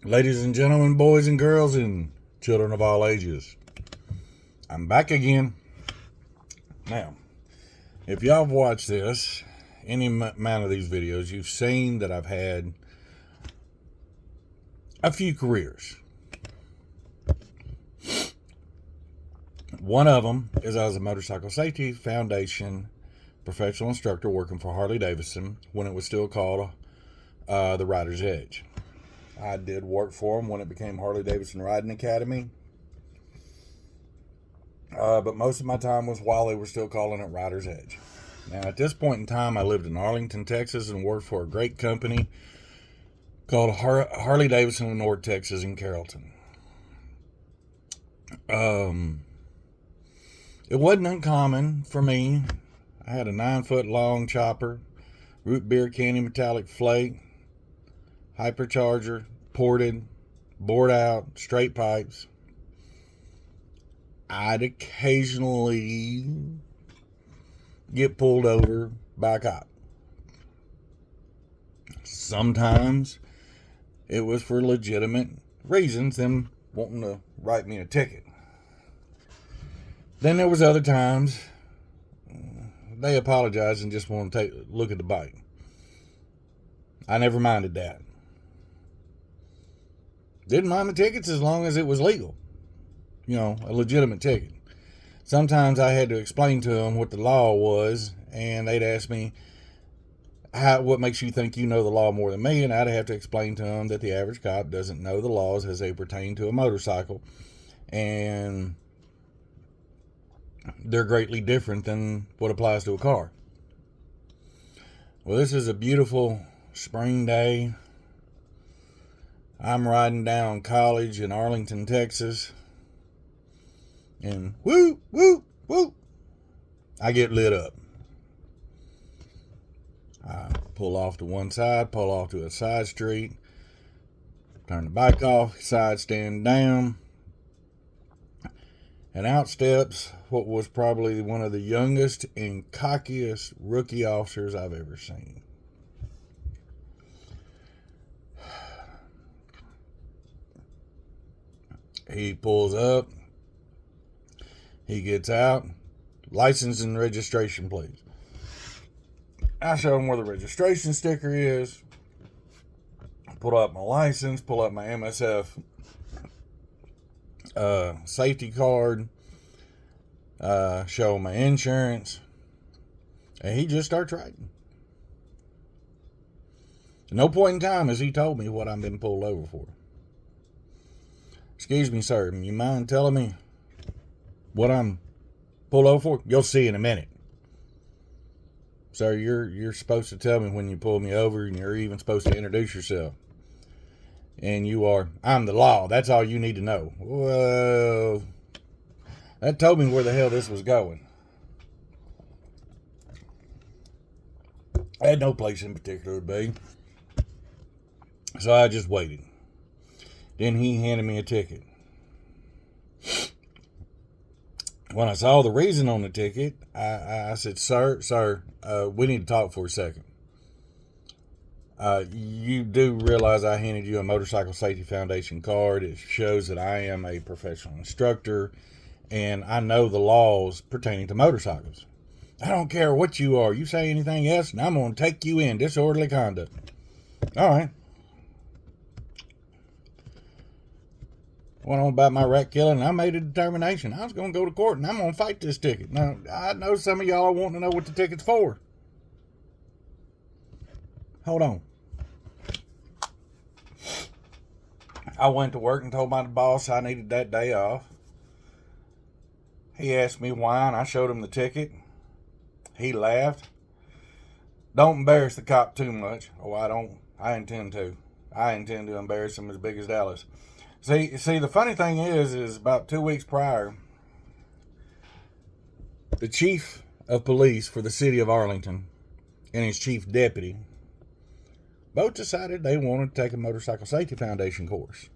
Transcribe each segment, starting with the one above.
Ladies and gentlemen, boys and girls, and children of all ages, I'm back again. Now, if y'all have watched this, any amount of these videos, you've seen that I've had a few careers. One of them is I was a Motorcycle Safety Foundation professional instructor working for Harley Davidson when it was still called the Rider's Edge. I did work for them when it became Harley Davidson Riding Academy. But most of my time was while they were still calling it Rider's Edge. Now, at this point in time, I lived in Arlington, Texas, and worked for a great company called Harley Davidson of North Texas in Carrollton. It wasn't uncommon for me. I had a 9-foot long chopper, root beer candy metallic flake, hypercharger, ported, bored out, straight pipes. I'd occasionally get pulled over by a cop. Sometimes it was for legitimate reasons, them wanting to write me a ticket. Then there was other times they apologized and just wanted to take a look at the bike. I never minded that. Didn't mind the tickets as long as it was legal. You know, a legitimate ticket. Sometimes I had to explain to them what the law was, and they'd ask me, what makes you think you know the law more than me? And I'd have to explain to them that the average cop doesn't know the laws as they pertain to a motorcycle, and they're greatly different than what applies to a car. Well, this is a beautiful spring day. I'm riding down College in Arlington, Texas, and woo, woo, woo, I get lit up. I pull off to one side, pull off to a side street, turn the bike off, side stand down, and out steps what was probably one of the youngest and cockiest rookie officers I've ever seen. He pulls up, he gets out, license and registration, please. I show him where the registration sticker is, pull up my license, pull up my MSF safety card, show him my insurance, and he just starts writing. At no point in time has he told me what I'm been pulled over for. Excuse me, sir, you mind telling me what I'm pulled over for? You'll see in a minute. Sir, you're supposed to tell me when you pull me over, and you're even supposed to introduce yourself. And you are, I'm the law. That's all you need to know. Well, that told me where the hell this was going. I had no place in particular to be. So I just waited. Then he handed me a ticket. When I saw the reason on the ticket, I said, sir, we need to talk for a second. You do realize I handed you a Motorcycle Safety Foundation card. It shows that I am a professional instructor, and I know the laws pertaining to motorcycles. I don't care what you are. You say anything else, and I'm going to take you in. Disorderly conduct. All right. Went on about my rat killing, and I made a determination. I was going to go to court, and I'm going to fight this ticket. Now, I know some of y'all want to know what the ticket's for. Hold on. I went to work and told my boss I needed that day off. He asked me why, and I showed him the ticket. He laughed. Don't embarrass the cop too much. Oh, I don't. I intend to. I intend to embarrass him as big as Dallas. See, the funny thing is about 2 weeks prior, the chief of police for the city of Arlington and his chief deputy both decided they wanted to take a Motorcycle Safety Foundation course.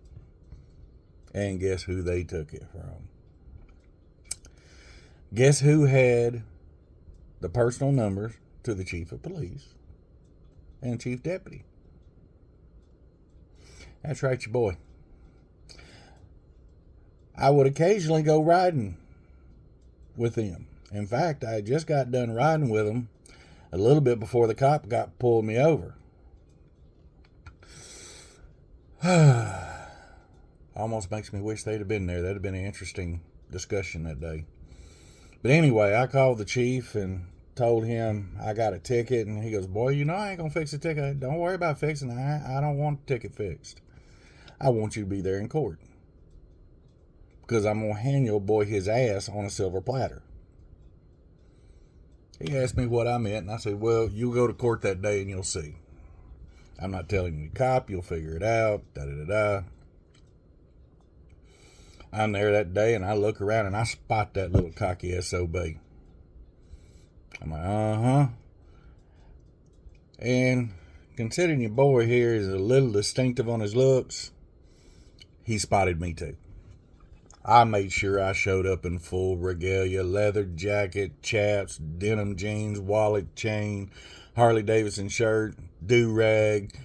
And guess who they took it from? Guess who had the personal numbers to the chief of police and chief deputy? That's right, your boy. I would occasionally go riding with him. In fact, I just got done riding with him a little bit before the cop got pulled me over. Almost makes me wish they'd have been there. That'd have been an interesting discussion that day. But anyway, I called the chief and told him I got a ticket, and he goes, boy, you know I ain't gonna fix the ticket. Don't worry about fixing it. I don't want the ticket fixed. I want you to be there in court, because I'm gonna hand your boy his ass on a silver platter. He asked me what I meant, and I said, well, you go to court that day and you'll see. I'm not telling you, cop, you'll figure it out, da-da-da-da. I'm there that day, and I look around, and I spot that little cocky SOB. I'm like, uh-huh. And considering your boy here is a little distinctive on his looks, he spotted me too. I made sure I showed up in full regalia, leather jacket, chaps, denim jeans, wallet, chain, Harley Davidson shirt, do-rag,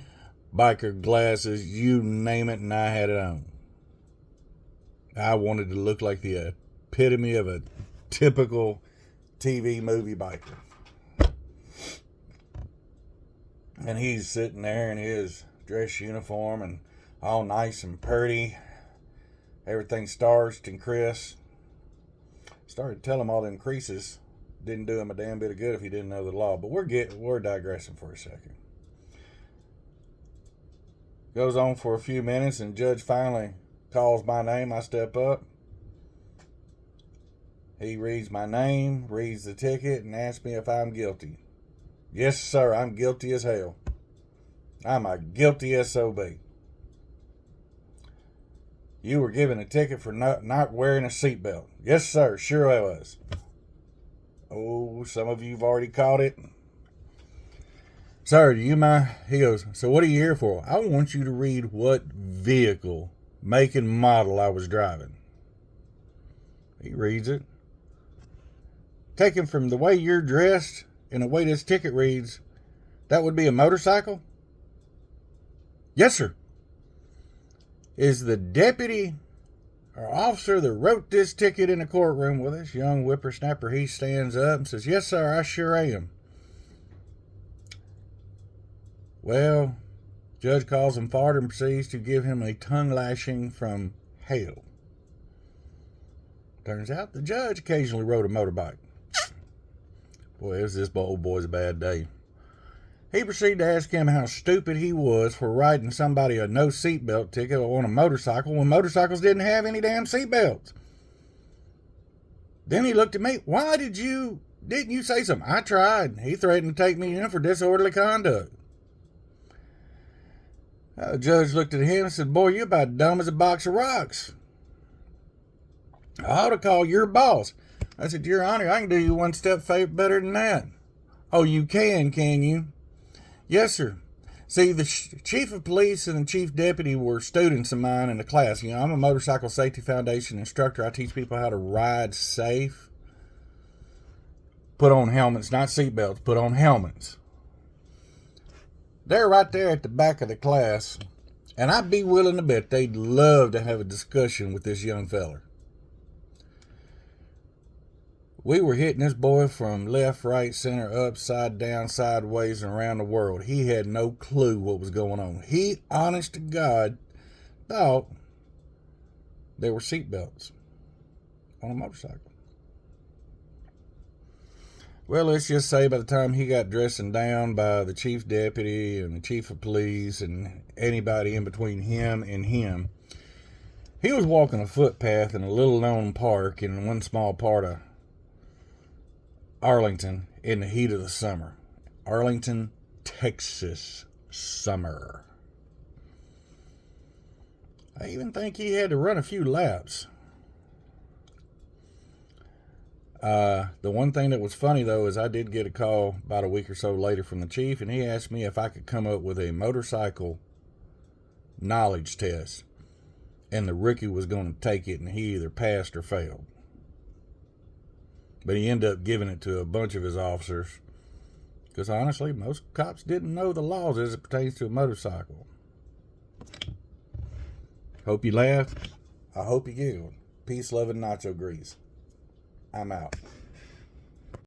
biker glasses, you name it, and I had it on. I wanted to look like the epitome of a typical TV movie biker. And he's sitting there in his dress uniform and all nice and pretty. Everything starched and crisp. Started to tell him all them creases didn't do him a damn bit of good if he didn't know the law. But we're digressing for a second. Goes on for a few minutes, and judge finally calls my name. I step up. He reads my name, reads the ticket, and asks me if I'm guilty. Yes, sir, I'm guilty as hell. I'm a guilty SOB. You were given a ticket for not wearing a seatbelt. Yes, sir, sure I was. Oh, some of you have already caught it. Sir, do you mind? He goes, so what are you here for? I want you to read what vehicle, make and model I was driving. He reads it. Taken from the way you're dressed and the way this ticket reads, that would be a motorcycle? Yes, sir. Is the deputy or officer that wrote this ticket in the courtroom with us, young whippersnapper? He stands up and says, yes, sir, I sure am. Well, judge calls him forward and proceeds to give him a tongue lashing from hell. Turns out the judge occasionally rode a motorbike. Boy, it was this old boy's a bad day. He proceeded to ask him how stupid he was for writing somebody a no seatbelt ticket on a motorcycle when motorcycles didn't have any damn seatbelts. Then he looked at me. Why didn't you say something? I tried. He threatened to take me in for disorderly conduct. The judge looked at him and said, boy, you're about dumb as a box of rocks. I ought to call your boss. I said, Your Honor, I can do you one step better than that. Oh, you can you? Yes, sir. See, the chief of police and the chief deputy were students of mine in the class. You know, I'm a Motorcycle Safety Foundation instructor. I teach people how to ride safe. Put on helmets, not seatbelts. Put on helmets. They're right there at the back of the class, and I'd be willing to bet they'd love to have a discussion with this young feller. We were hitting this boy from left, right, center, upside down, sideways, and around the world. He had no clue what was going on. He, honest to God, thought there were seatbelts on a motorcycle. Well, let's just say by the time he got dressing down by the chief deputy and the chief of police and anybody in between him and him, he was walking a footpath in a little known park in one small part of Arlington in the heat of the summer. Arlington, Texas summer. I even think he had to run a few laps. The one thing that was funny, though, is I did get a call about a week or so later from the chief, and he asked me if I could come up with a motorcycle knowledge test. And the rookie was going to take it, and he either passed or failed. But he ended up giving it to a bunch of his officers. Because honestly, most cops didn't know the laws as it pertains to a motorcycle. Hope you laughed. I hope you giggled. Peace, love, and nacho grease. I'm out.